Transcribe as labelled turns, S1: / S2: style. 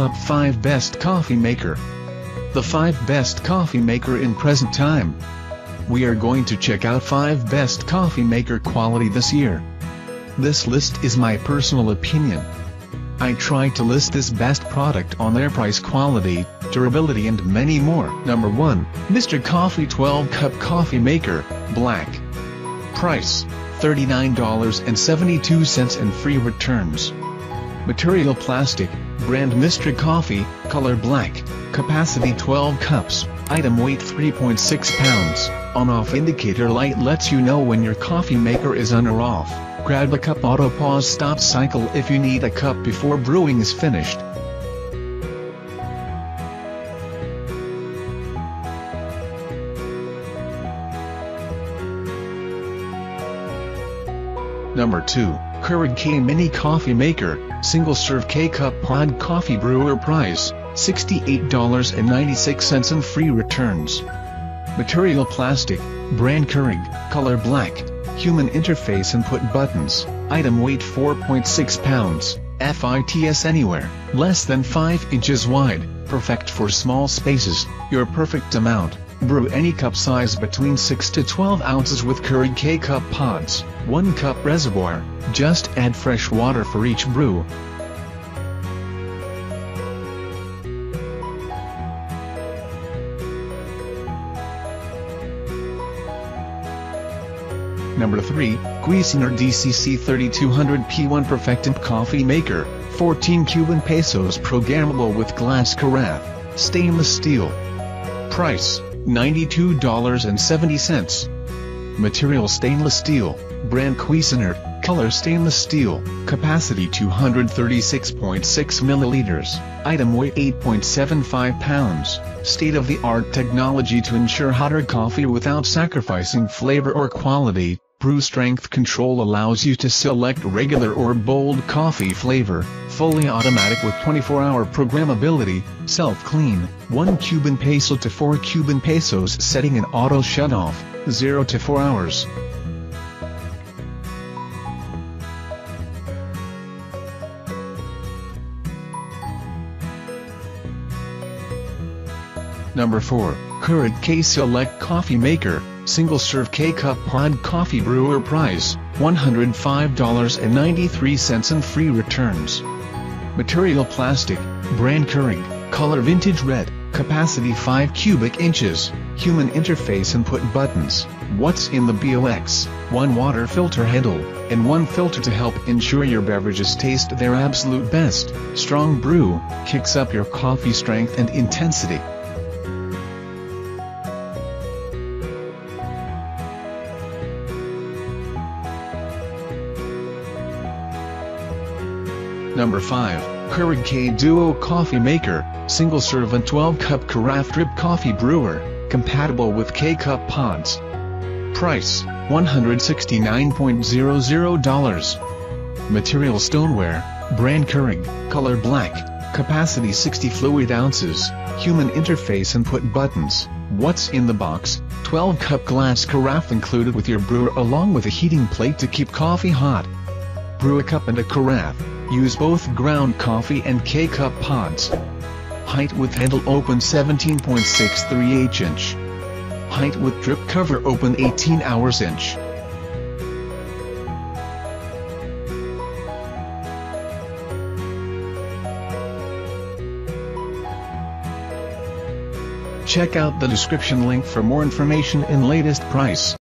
S1: Top 5 Best Coffee Maker. The 5 Best Coffee Maker in Present Time. We are going to check out 5 Best Coffee Maker quality this year. This list is my personal opinion. I tried to list this best product on their price, quality, durability and many more. Number 1, Mr. Coffee 12 Cup Coffee Maker, Black. Price, $39.72 and free returns. Material plastic, brand Mr. Coffee, color black, capacity 12 cups, item weight 3.6 pounds, on-off indicator light lets you know when your coffee maker is on or off. Grab a cup, auto pause stop cycle if you need a cup before brewing is finished. Number 2, Keurig K Mini Coffee Maker, Single Serve K-Cup Pod Coffee Brewer. Price, $68.96 and free returns. Material plastic, brand Keurig, color black, human interface input buttons, item weight 4.6 pounds, fits anywhere, less than 5 inches wide, perfect for small spaces, your perfect amount. Brew any cup size between 6 to 12 ounces with Keurig K-Cup pods, 1 cup reservoir, just add fresh water for each brew. Number 3, Cuisinart DCC 3200 P1 Perfectemp Coffee Maker, 14 Cuban pesos. Programmable with glass carafe, stainless steel. Price, $92.70. Material stainless steel, brand Cuisinart, color stainless steel, capacity 236.6 milliliters, item weight 8.75 pounds, state-of-the-art technology to ensure hotter coffee without sacrificing flavor or quality. Brew strength control allows you to select regular or bold coffee flavor, fully automatic with 24-hour programmability, self-clean, 1 Cuban peso to 4 Cuban pesos setting and auto shut-off, 0 to 4 hours. Number 4, Keurig K Select Coffee Maker, Single Serve K-Cup Pod Coffee Brewer. Price, $105.93 and free returns. Material plastic, brand Keurig, color vintage red, capacity 5 cubic inches, human interface input buttons. What's in the box? 1 water filter handle, and 1 filter to help ensure your beverages taste their absolute best. Strong brew, kicks up your coffee strength and intensity. Number 5, Keurig K Duo Coffee Maker, Single Serve and 12 Cup Carafe Drip Coffee Brewer, compatible with K-Cup pods. Price, $169.00. Material stoneware, brand Keurig, color black, capacity 60 fluid ounces, human interface input buttons. What's in the box? 12 cup glass carafe included with your brewer along with a heating plate to keep coffee hot. Brew a cup and a carafe. Use both ground coffee and K-Cup pods. Height with handle open 17.63 inch. Height with drip cover open 18 hours inch. Check out the description link for more information and latest price.